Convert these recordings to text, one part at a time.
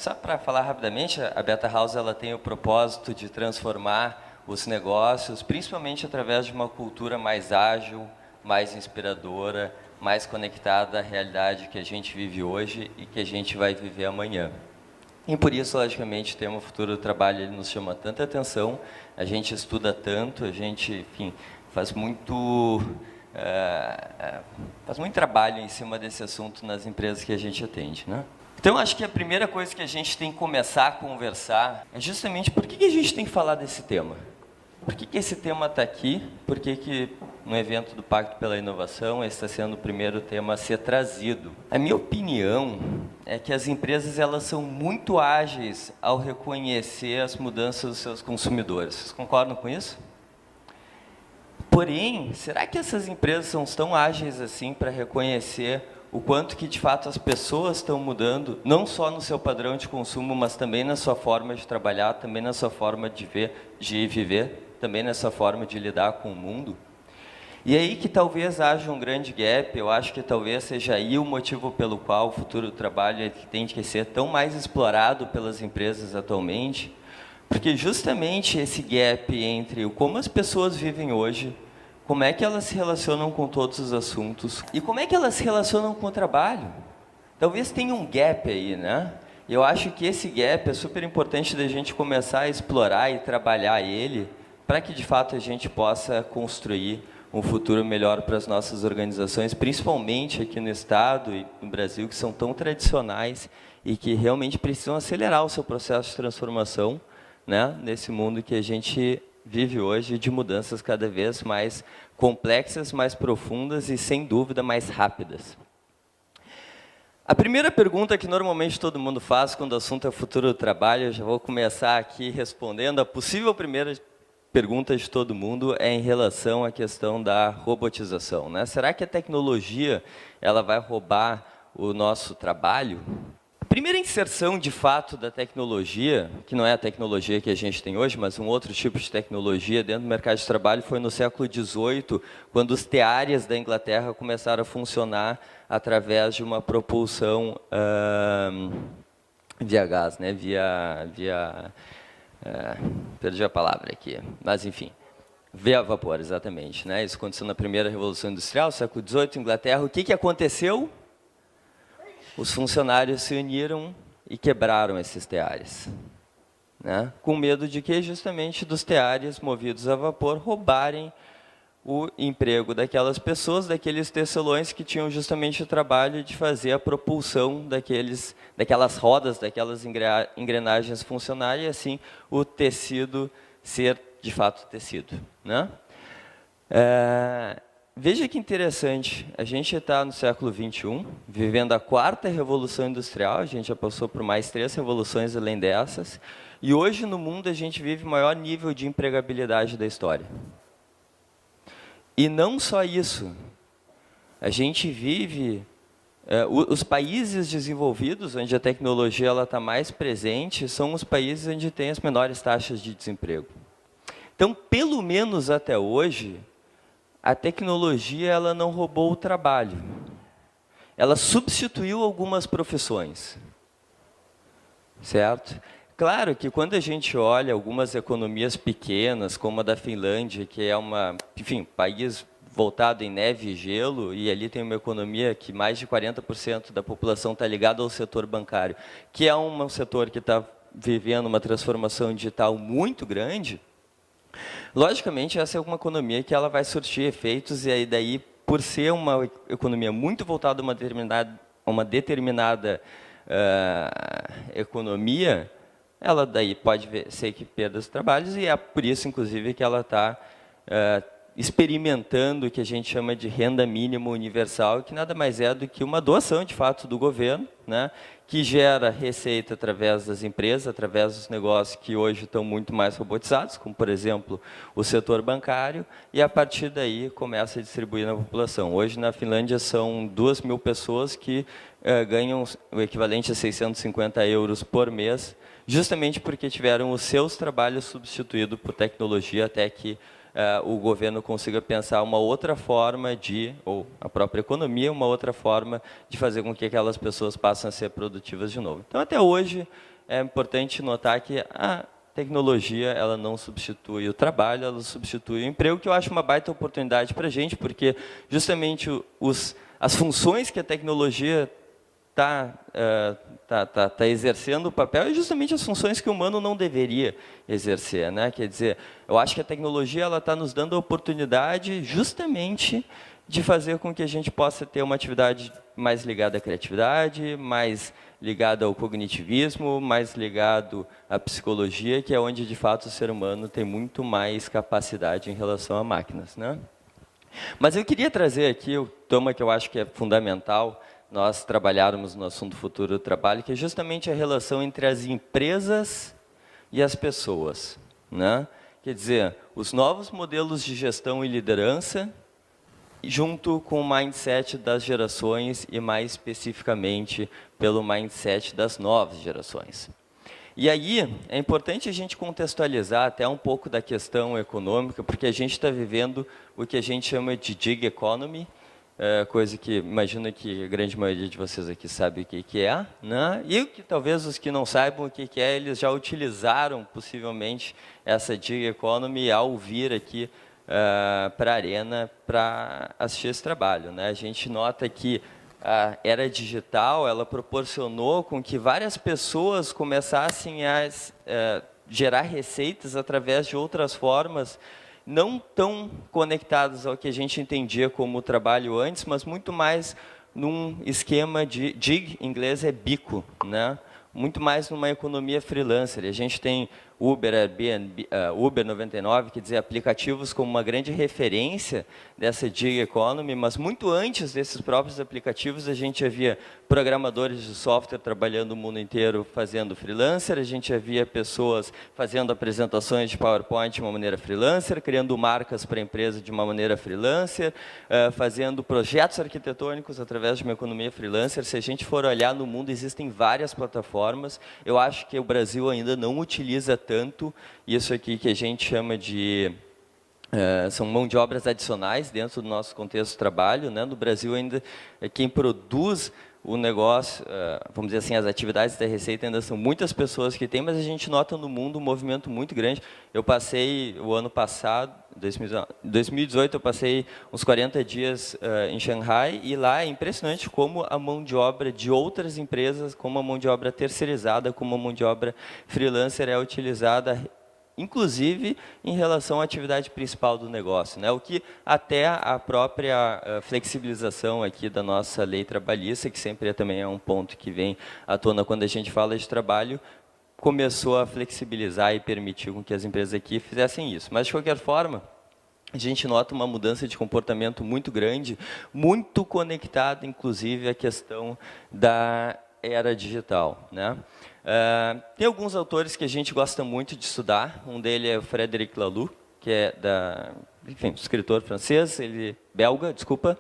Só para falar rapidamente, a Beta House ela tem o propósito de transformar os negócios, principalmente através de uma cultura mais ágil, mais inspiradora, mais conectada à realidade que a gente vive hoje e que a gente vai viver amanhã. E por isso, logicamente, o tema Futuro do Trabalho ele nos chama tanta atenção, a gente estuda tanto, a gente, enfim, faz muito trabalho em cima desse assunto nas empresas que a gente atende, né? Então, acho que a primeira coisa que a gente tem que começar a conversar é justamente por que a gente tem que falar desse tema. Por que esse tema está aqui? Por que no evento do Pacto pela Inovação esse está sendo o primeiro tema a ser trazido? A minha opinião é que as empresas elas são muito ágeis ao reconhecer as mudanças dos seus consumidores. Vocês concordam com isso? Porém, será que essas empresas são tão ágeis assim para reconhecer o quanto que, de fato, as pessoas estão mudando, não só no seu padrão de consumo, mas também na sua forma de trabalhar, também na sua forma de viver, também na sua forma de lidar com o mundo? E aí que talvez haja um grande gap, eu acho que talvez seja aí o motivo pelo qual o futuro do trabalho tem que ser tão mais explorado pelas empresas atualmente, porque justamente esse gap entre como as pessoas vivem hoje, como é que elas se relacionam com todos os assuntos e como é que elas se relacionam com o trabalho. Talvez tenha um gap aí, né? Eu acho que esse gap é super importante da gente começar a explorar e trabalhar ele para que, de fato, a gente possa construir um futuro melhor para as nossas organizações, principalmente aqui no Estado e no Brasil, que são tão tradicionais e que realmente precisam acelerar o seu processo de transformação, né, nesse mundo que a gente vive hoje, de mudanças cada vez mais complexas, mais profundas e, sem dúvida, mais rápidas. A primeira pergunta que normalmente todo mundo faz quando o assunto é futuro do trabalho, eu já vou começar aqui respondendo, a possível primeira pergunta de todo mundo é em relação à questão da robotização, né? Será que a tecnologia ela vai roubar o nosso trabalho? A primeira inserção, de fato, da tecnologia, que não é a tecnologia que a gente tem hoje, mas um outro tipo de tecnologia dentro do mercado de trabalho, foi no século XVIII, quando os teares da Inglaterra começaram a funcionar através de uma propulsão via gás, né? Perdi a palavra aqui, mas enfim, via vapor, exatamente, né? Isso aconteceu na primeira Revolução Industrial, século XVIII, Inglaterra. O que aconteceu? Os funcionários se uniram e quebraram esses teares, né? Com medo de que, justamente, dos teares movidos a vapor roubarem o emprego daquelas pessoas, daqueles tecelões que tinham justamente o trabalho de fazer a propulsão daquelas rodas, daquelas engrenagens funcionarem, e assim o tecido ser, de fato, tecido, né? Veja que interessante, a gente está no século XXI, vivendo a quarta revolução industrial, a gente já passou por mais 3 revoluções além dessas, e hoje no mundo a gente vive o maior nível de empregabilidade da história. E não só isso, a gente vive, os países desenvolvidos, onde a tecnologia está mais presente, são os países onde tem as menores taxas de desemprego. Então, pelo menos até hoje, a tecnologia ela não roubou o trabalho. Ela substituiu algumas profissões. Certo? Claro que quando a gente olha algumas economias pequenas, como a da Finlândia, que é um país voltado em neve e gelo, e ali tem uma economia que mais de 40% da população está ligada ao setor bancário, que é um setor que está vivendo uma transformação digital muito grande. Logicamente, essa é uma economia que ela vai surtir efeitos, e aí daí, por ser uma economia muito voltada a uma determinada economia, ela daí pode ser que perda os trabalhos, e é por isso, inclusive, que ela está experimentando o que a gente chama de renda mínima universal, que nada mais é do que uma doação, de fato, do governo, né, que gera receita através das empresas, através dos negócios que hoje estão muito mais robotizados, como, por exemplo, o setor bancário, e, a partir daí, começa a distribuir na população. Hoje, na Finlândia, são 2.000 pessoas que ganham o equivalente a 650 euros por mês, justamente porque tiveram os seus trabalhos substituídos por tecnologia, até que o governo consiga pensar uma outra forma ou a própria economia, uma outra forma de fazer com que aquelas pessoas passem a ser produtivas de novo. Então, até hoje, é importante notar que a tecnologia ela não substitui o trabalho, ela substitui o emprego, que eu acho uma baita oportunidade para a gente, porque justamente as funções que a tecnologia está exercendo o papel é justamente as funções que o humano não deveria exercer, né? Quer dizer, eu acho que a tecnologia ela está nos dando a oportunidade justamente de fazer com que a gente possa ter uma atividade mais ligada à criatividade, mais ligada ao cognitivismo, mais ligado à psicologia, que é onde, de fato, o ser humano tem muito mais capacidade em relação a máquinas, né? Mas eu queria trazer aqui o tema que eu acho que é fundamental, nós trabalharmos no assunto futuro do trabalho, que é justamente a relação entre as empresas e as pessoas, né? Quer dizer, os novos modelos de gestão e liderança, junto com o mindset das gerações e, mais especificamente, pelo mindset das novas gerações. E aí, é importante a gente contextualizar até um pouco da questão econômica, porque a gente está vivendo o que a gente chama de gig economy, coisa que imagino que a grande maioria de vocês aqui sabe o que é, né? E que talvez os que não saibam o que é, eles já utilizaram possivelmente essa gig economy ao vir aqui para a Arena para assistir esse trabalho, né? A gente nota que a era digital ela proporcionou com que várias pessoas começassem a gerar receitas através de outras formas não tão conectadas ao que a gente entendia como trabalho antes, mas muito mais num esquema de gig, em inglês é bico, né? Muito mais numa economia freelancer. A gente tem Uber, Airbnb, Uber 99, quer dizer, aplicativos como uma grande referência dessa gig economy, mas muito antes desses próprios aplicativos, a gente havia programadores de software trabalhando o mundo inteiro fazendo freelancer, a gente havia pessoas fazendo apresentações de PowerPoint de uma maneira freelancer, criando marcas para a empresa de uma maneira freelancer, fazendo projetos arquitetônicos através de uma economia freelancer. Se a gente for olhar no mundo, existem várias plataformas. Eu acho que o Brasil ainda não utiliza tanto isso aqui que a gente chama de são mão de obras adicionais dentro do nosso contexto de trabalho, né? No Brasil ainda quem produz o negócio, vamos dizer assim, as atividades da Receita ainda são muitas pessoas que têm, mas a gente nota no mundo um movimento muito grande. Eu passei o ano passado, 2018, eu passei uns 40 dias em Xangai, e lá é impressionante como a mão de obra de outras empresas, como a mão de obra terceirizada, como a mão de obra freelancer é utilizada, inclusive em relação à atividade principal do negócio, né? O que até a própria flexibilização aqui da nossa lei trabalhista, que sempre também é um ponto que vem à tona quando a gente fala de trabalho, começou a flexibilizar e permitir com que as empresas aqui fizessem isso. Mas, de qualquer forma, a gente nota uma mudança de comportamento muito grande, muito conectada, inclusive, à questão da era digital, né? Tem alguns autores que a gente gosta muito de estudar. Um deles é o Frédéric Laloux, que é escritor francês, belga, desculpa.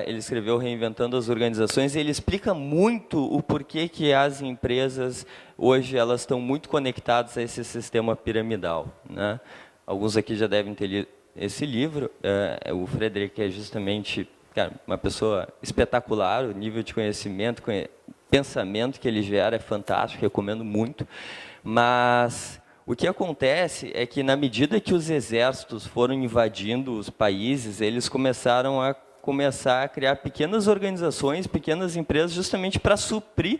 Ele escreveu Reinventando as Organizações, e ele explica muito o porquê que as empresas hoje elas estão muito conectadas a esse sistema piramidal, né? Alguns aqui já devem ter lido esse livro. O Frédéric é justamente, cara, uma pessoa espetacular, o nível de conhecimento, pensamento que ele gera é fantástico, recomendo muito. Mas o que acontece é que, na medida que os exércitos foram invadindo os países, eles começaram a criar pequenas organizações, pequenas empresas, justamente para suprir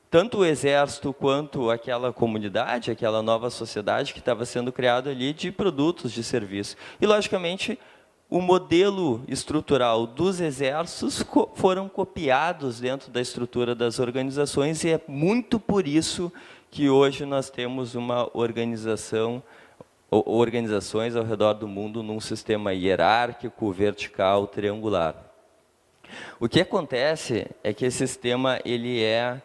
tanto o exército quanto aquela comunidade, aquela nova sociedade que estava sendo criada ali de produtos, de serviços. E, logicamente, o modelo estrutural dos exércitos foram copiados dentro da estrutura das organizações, e é muito por isso que hoje nós temos uma organização, ou organizações ao redor do mundo num sistema hierárquico, vertical, triangular. O que acontece é que esse sistema ele é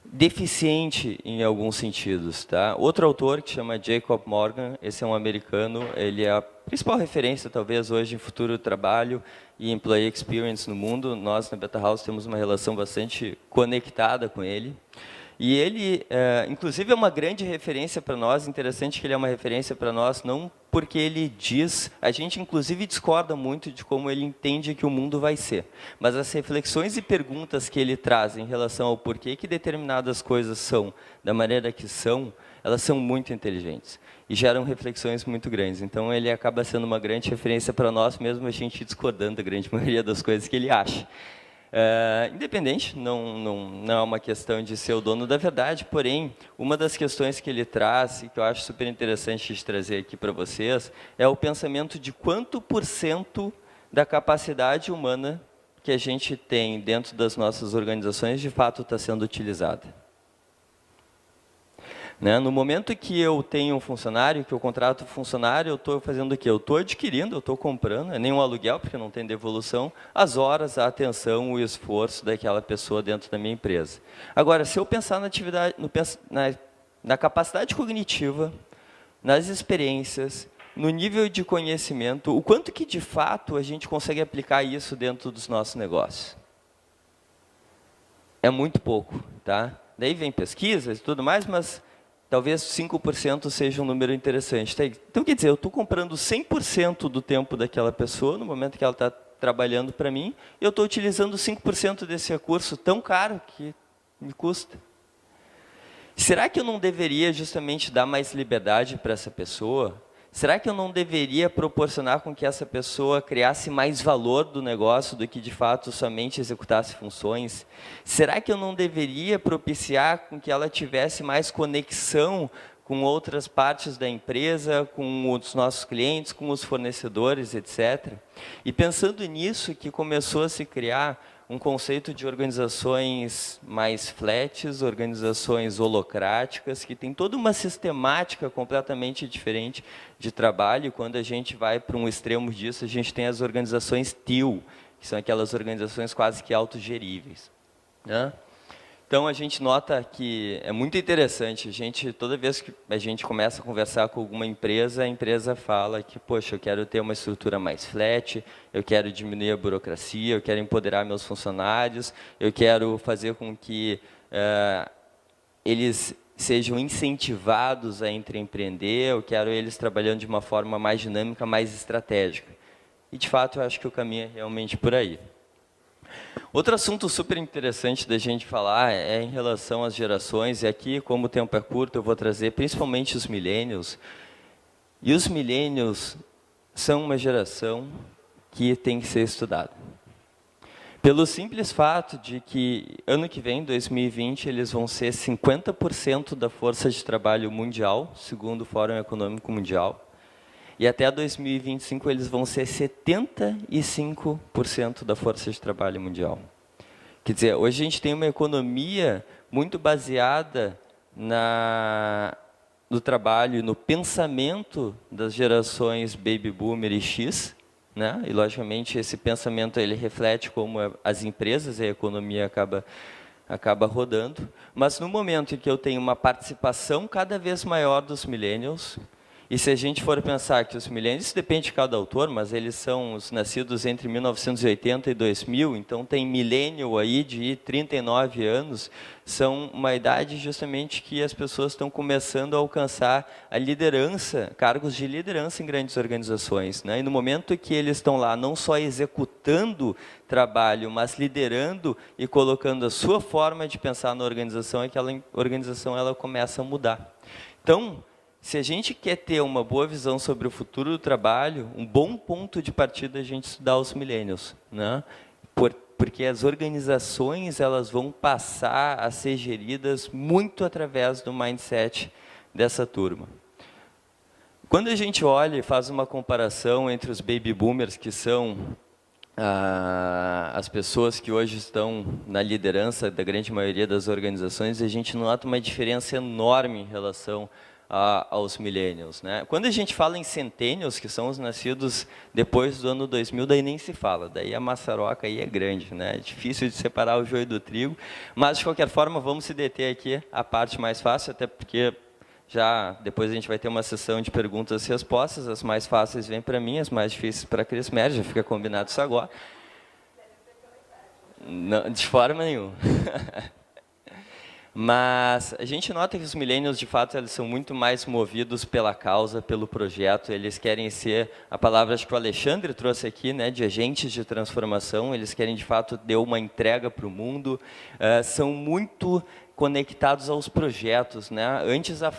deficiente em alguns sentidos, tá? Outro autor que chama Jacob Morgan, esse é um americano, ele é a principal referência talvez hoje em futuro trabalho e employee experience no mundo. Nós na Beta House temos uma relação bastante conectada com ele. E ele, inclusive, é uma grande referência para nós, interessante que ele é uma referência para nós, não porque ele diz, a gente inclusive discorda muito de como ele entende que o mundo vai ser, mas as reflexões e perguntas que ele traz em relação ao porquê que determinadas coisas são da maneira que são, elas são muito inteligentes e geram reflexões muito grandes. Então, ele acaba sendo uma grande referência para nós, mesmo a gente discordando da grande maioria das coisas que ele acha. Independente, não é uma questão de ser o dono da verdade, porém, uma das questões que ele traz, e que eu acho super interessante de trazer aqui para vocês, é o pensamento de quanto por cento da capacidade humana que a gente tem dentro das nossas organizações, de fato, está sendo utilizada. No momento que eu tenho um funcionário, que eu contrato um funcionário, eu estou fazendo o quê? Eu estou adquirindo, eu estou comprando, é nem um aluguel, porque não tem devolução, as horas, a atenção, o esforço daquela pessoa dentro da minha empresa. Agora, se eu pensar na atividade, na capacidade cognitiva, nas experiências, no nível de conhecimento, o quanto que, de fato, a gente consegue aplicar isso dentro dos nossos negócios? É muito pouco, tá? Daí vem pesquisas e tudo mais, mas talvez 5% seja um número interessante. Então, quer dizer, eu estou comprando 100% do tempo daquela pessoa, no momento que ela está trabalhando para mim, e eu estou utilizando 5% desse recurso tão caro que me custa. Será que eu não deveria justamente dar mais liberdade para essa pessoa? Será que eu não deveria proporcionar com que essa pessoa criasse mais valor do negócio do que, de fato, somente executasse funções? Será que eu não deveria propiciar com que ela tivesse mais conexão com outras partes da empresa, com os nossos clientes, com os fornecedores, etc. E pensando nisso, que começou a se criar um conceito de organizações mais flats, organizações holocráticas, que tem toda uma sistemática completamente diferente de trabalho. Quando a gente vai para um extremo disso, a gente tem as organizações TIL, que são aquelas organizações quase que autogeríveis. Então, a gente nota que é muito interessante. Toda vez que a gente começa a conversar com alguma empresa, a empresa fala que, poxa, eu quero ter uma estrutura mais flat, eu quero diminuir a burocracia, eu quero empoderar meus funcionários, eu quero fazer com que eles sejam incentivados a empreender, eu quero eles trabalhando de uma forma mais dinâmica, mais estratégica. E, de fato, eu acho que o caminho é realmente por aí. Outro assunto super interessante da gente falar é em relação às gerações, e aqui, como o tempo é curto, eu vou trazer principalmente os millennials. E os millennials são uma geração que tem que ser estudada. Pelo simples fato de que, ano que vem, 2020, eles vão ser 50% da força de trabalho mundial, segundo o Fórum Econômico Mundial. E até 2025 eles vão ser 75% da força de trabalho mundial. Quer dizer, hoje a gente tem uma economia muito baseada no trabalho, no pensamento das gerações Baby Boomer e X, E, logicamente, esse pensamento ele reflete como as empresas e a economia acaba rodando. Mas no momento em que eu tenho uma participação cada vez maior dos millennials, e se a gente for pensar que os millennials, isso depende de cada autor, mas eles são os nascidos entre 1980 e 2000, então tem millennial aí de 39 anos, são uma idade justamente que as pessoas estão começando a alcançar a liderança, cargos de liderança em grandes organizações. E no momento que eles estão lá, não só executando trabalho, mas liderando e colocando a sua forma de pensar na organização, aquela organização ela começa a mudar. Então, se a gente quer ter uma boa visão sobre o futuro do trabalho, um bom ponto de partida é a gente estudar os millennials, porque as organizações elas vão passar a ser geridas muito através do mindset dessa turma. Quando a gente olha e faz uma comparação entre os baby boomers, que são as pessoas que hoje estão na liderança da grande maioria das organizações, a gente nota uma diferença enorme em relação aos millennials. Quando a gente fala em centennials, que são os nascidos depois do ano 2000, daí nem se fala, daí a maçaroca aí é grande, é difícil de separar o joio do trigo, mas de qualquer forma vamos se deter aqui a parte mais fácil, até porque já depois a gente vai ter uma sessão de perguntas e respostas, as mais fáceis vêm para mim, as mais difíceis para a Cris Mer, já fica combinado isso agora. Não, de forma nenhuma. Mas a gente nota que os millennials, de fato, eles são muito mais movidos pela causa, pelo projeto. Eles querem ser, a palavra acho que o Alexandre trouxe aqui, né, de agentes de transformação. Eles querem, de fato, dar uma entrega para o mundo. São muito conectados aos projetos, né? Antes a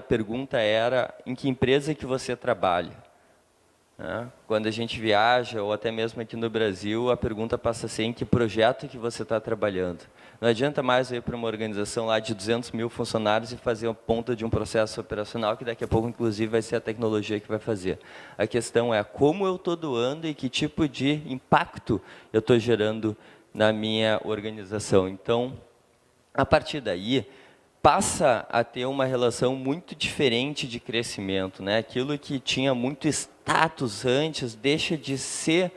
pergunta era, em que empresa que você trabalha? Quando a gente viaja, ou até mesmo aqui no Brasil, a pergunta passa a ser em que projeto que você está trabalhando. Não adianta mais ir para uma organização lá de 200 mil funcionários e fazer a ponta de um processo operacional, que daqui a pouco, inclusive, vai ser a tecnologia que vai fazer. A questão é como eu estou doando e que tipo de impacto eu estou gerando na minha organização. Então, a partir daí, passa a ter uma relação muito diferente de crescimento, né? Aquilo que tinha muito status antes deixa de ser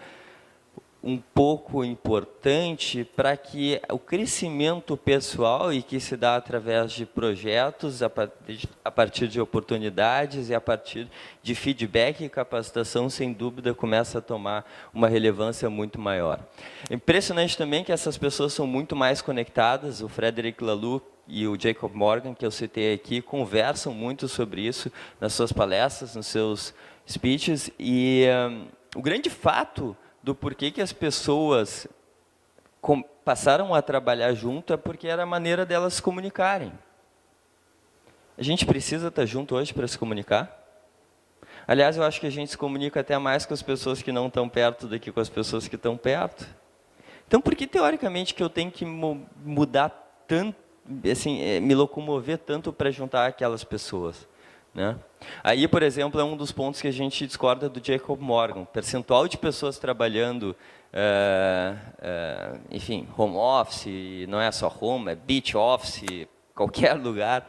um pouco importante para que o crescimento pessoal, e que se dá através de projetos, a partir de oportunidades e a partir de feedback e capacitação, sem dúvida, começa a tomar uma relevância muito maior. É impressionante também que essas pessoas são muito mais conectadas. O Frederic Laloux e o Jacob Morgan, que eu citei aqui, conversam muito sobre isso nas suas palestras, nos seus speeches, e o grande fato do porquê que as pessoas passaram a trabalhar junto é porque era a maneira delas se comunicarem. A gente precisa estar junto hoje para se comunicar? Aliás, eu acho que a gente se comunica até mais com as pessoas que não estão perto do que com as pessoas que estão perto. Então, por que, teoricamente, que eu tenho que mudar tanto, assim, me locomover tanto para juntar aquelas pessoas? Né? Aí, por exemplo, é um dos pontos que a gente discorda do Jacob Morgan. O percentual de pessoas trabalhando, enfim, home office, não é só home, é beach office, qualquer lugar.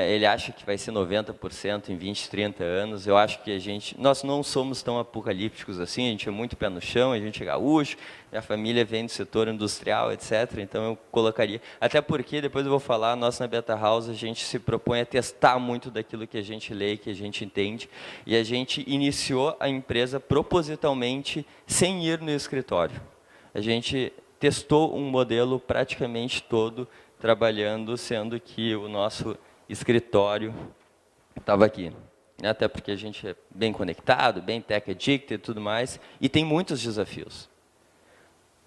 Ele acha que vai ser 90% em 20, 30 anos. Eu acho que nós não somos tão apocalípticos assim, a gente é muito pé no chão, a gente é gaúcho, minha família vem do setor industrial, etc. Então eu colocaria, até porque, depois eu vou falar, nós na Beta House a gente se propõe a testar muito daquilo que a gente lê, que a gente entende, e a gente iniciou a empresa propositalmente sem ir no escritório. A gente testou um modelo praticamente todo trabalhando, sendo que o nosso escritório estava aqui. Até porque a gente é bem conectado, bem tech addicted e tudo mais, e tem muitos desafios.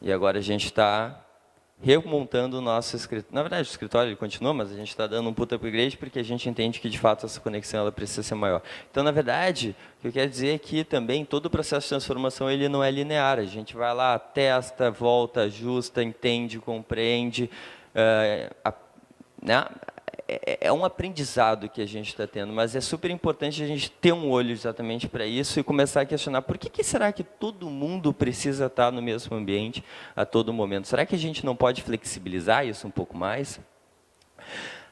E agora a gente está remontando o nosso escritório. Na verdade, o escritório ele continua, mas a gente está dando um puta upgrade porque a gente entende que, de fato, essa conexão ela precisa ser maior. Então, na verdade, o que eu quero dizer é que também todo o processo de transformação ele não é linear. A gente vai lá, testa, volta, ajusta, entende, compreende, né? É um aprendizado que a gente está tendo, mas é super importante a gente ter um olho exatamente para isso e começar a questionar por que será que todo mundo precisa estar no mesmo ambiente a todo momento? Será que a gente não pode flexibilizar isso um pouco mais?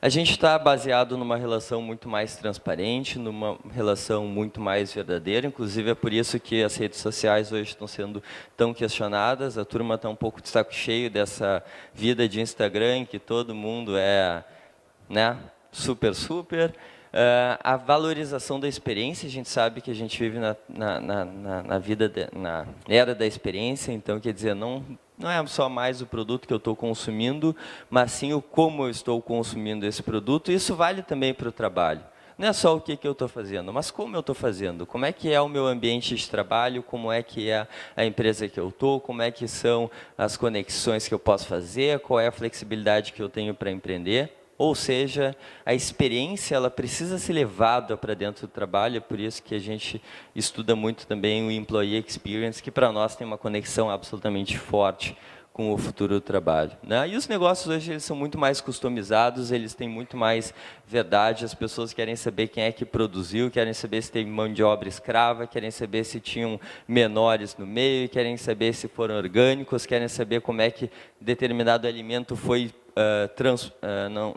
A gente está baseado numa relação muito mais transparente, numa relação muito mais verdadeira, inclusive é por isso que as redes sociais hoje estão sendo tão questionadas, a turma está um pouco de saco cheio dessa vida de Instagram, em que todo mundo é... né? Super. A valorização da experiência, a gente sabe que a gente vive na vida, na era da experiência, então, quer dizer, não é só mais o produto que eu estou consumindo, mas sim o como eu estou consumindo esse produto. Isso vale também para o trabalho. Não é só o que eu estou fazendo, mas como eu estou fazendo. Como é que é o meu ambiente de trabalho, como é que é a empresa que eu estou, como é que são as conexões que eu posso fazer, qual é a flexibilidade que eu tenho para empreender. Ou seja, a experiência ela precisa ser levada para dentro do trabalho, é por isso que a gente estuda muito também o Employee Experience, que para nós tem uma conexão absolutamente forte com o futuro do trabalho. Né? E os negócios hoje eles são muito mais customizados, eles têm muito mais verdade, as pessoas querem saber quem é que produziu, querem saber se teve mão de obra escrava, querem saber se tinham menores no meio, querem saber se foram orgânicos, querem saber como é que determinado alimento foi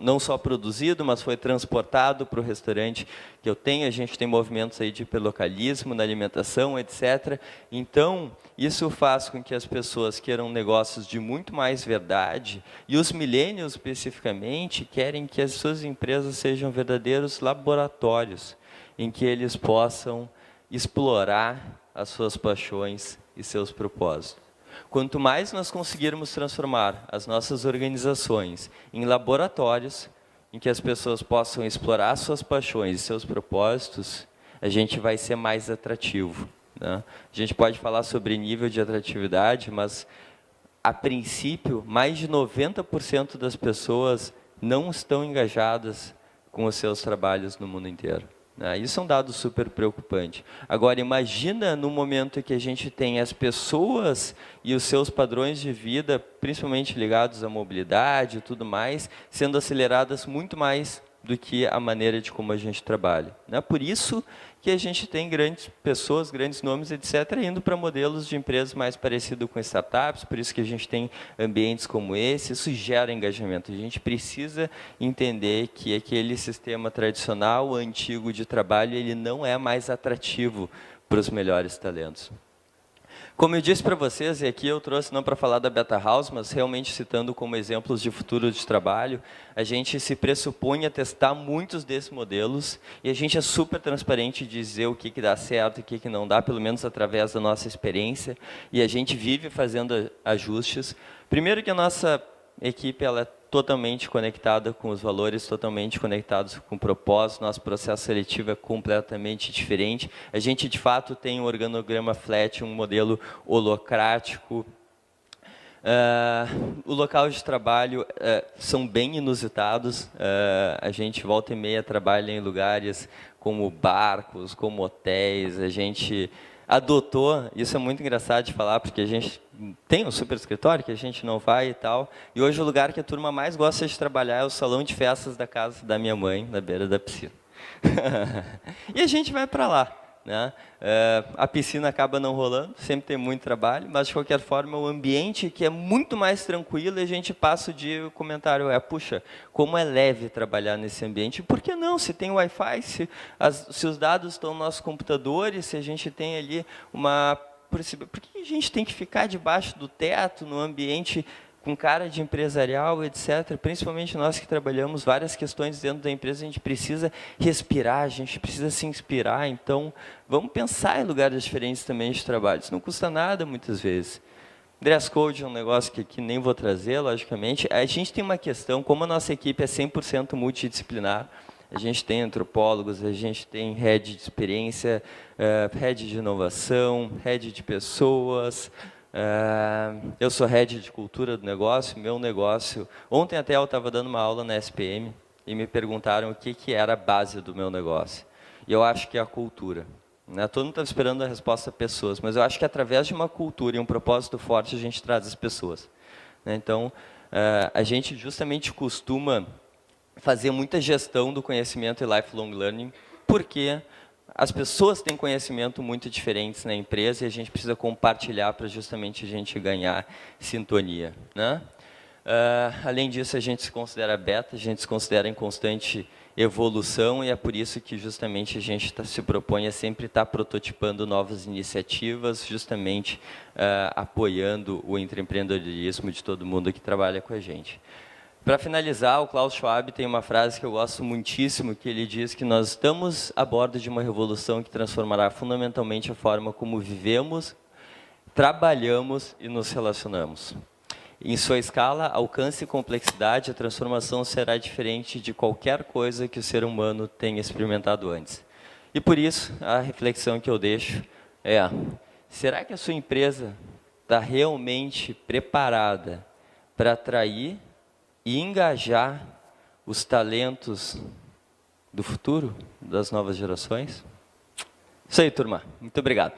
não só produzido, mas foi transportado para o restaurante que eu tenho. A gente tem movimentos aí de hiperlocalismo na alimentação, etc. Então, isso faz com que as pessoas queiram negócios de muito mais verdade, e os millennials, especificamente, querem que as suas empresas sejam verdadeiros laboratórios, em que eles possam explorar as suas paixões e seus propósitos. Quanto mais nós conseguirmos transformar as nossas organizações em laboratórios, em que as pessoas possam explorar suas paixões e seus propósitos, a gente vai ser mais atrativo, né? A gente pode falar sobre nível de atratividade, mas, a princípio, mais de 90% das pessoas não estão engajadas com os seus trabalhos no mundo inteiro. Isso é um dado super preocupante. Agora, imagina no momento em que a gente tem as pessoas e os seus padrões de vida, principalmente ligados à mobilidade e tudo mais, sendo aceleradas muito mais do que a maneira de como a gente trabalha. Por isso que a gente tem grandes pessoas, grandes nomes, etc., indo para modelos de empresas mais parecidos com startups, por isso que a gente tem ambientes como esse, isso gera engajamento. A gente precisa entender que aquele sistema tradicional, antigo de trabalho, ele não é mais atrativo para os melhores talentos. Como eu disse para vocês, e aqui eu trouxe não para falar da Beta House, mas realmente citando como exemplos de futuro de trabalho, a gente se pressupõe a testar muitos desses modelos e a gente é super transparente de dizer o que dá certo e o que não dá, pelo menos através da nossa experiência, e a gente vive fazendo ajustes. Primeiro que a nossa equipe ela é totalmente conectada com os valores, totalmente conectados com o propósito, nosso processo seletivo é completamente diferente. A gente, de fato, tem um organograma flat, um modelo holocrático. O local de trabalho são bem inusitados. A gente, volta e meia, trabalha em lugares como barcos, como hotéis. A gente adotou, isso é muito engraçado de falar, porque a gente tem um super escritório que a gente não vai e tal, e hoje o lugar que a turma mais gosta de trabalhar é o salão de festas da casa da minha mãe, na beira da piscina. E a gente vai para lá, né? A piscina acaba não rolando, sempre tem muito trabalho, mas de qualquer forma é um ambiente que é muito mais tranquilo e a gente passa o dia, o comentário puxa, como é leve trabalhar nesse ambiente, por que não? Se tem Wi-Fi, se os dados estão nos nossos computadores, se a gente tem ali uma... Por que a gente tem que ficar debaixo do teto, no ambiente com cara de empresarial, etc. Principalmente nós que trabalhamos várias questões dentro da empresa, a gente precisa respirar, a gente precisa se inspirar. Então, vamos pensar em lugares diferentes também de trabalho. Isso não custa nada, muitas vezes. Dress code é um negócio que nem vou trazer, logicamente. A gente tem uma questão, como a nossa equipe é 100% multidisciplinar, a gente tem antropólogos, a gente tem head de experiência, head de inovação, head de pessoas. Eu sou head de cultura do negócio, meu negócio... Ontem até eu estava dando uma aula na SPM e me perguntaram o que era a base do meu negócio. E eu acho que é a cultura. Todo mundo estava esperando a resposta pessoas, mas eu acho que através de uma cultura e um propósito forte a gente traz as pessoas. Então, a gente justamente costuma fazer muita gestão do conhecimento e lifelong learning, porque as pessoas têm conhecimento muito diferentes na empresa e a gente precisa compartilhar para justamente a gente ganhar sintonia, né? Além disso, a gente se considera beta, a gente se considera em constante evolução e é por isso que justamente a gente se propõe a sempre estar prototipando novas iniciativas, justamente apoiando o empreendedorismo de todo mundo que trabalha com a gente. Para finalizar, o Klaus Schwab tem uma frase que eu gosto muitíssimo, que ele diz que nós estamos a bordo de uma revolução que transformará fundamentalmente a forma como vivemos, trabalhamos e nos relacionamos. Em sua escala, alcance e complexidade, a transformação será diferente de qualquer coisa que o ser humano tenha experimentado antes. E por isso, a reflexão que eu deixo é, será que a sua empresa está realmente preparada para atrair e engajar os talentos do futuro, das novas gerações? Isso aí, turma. Muito obrigado.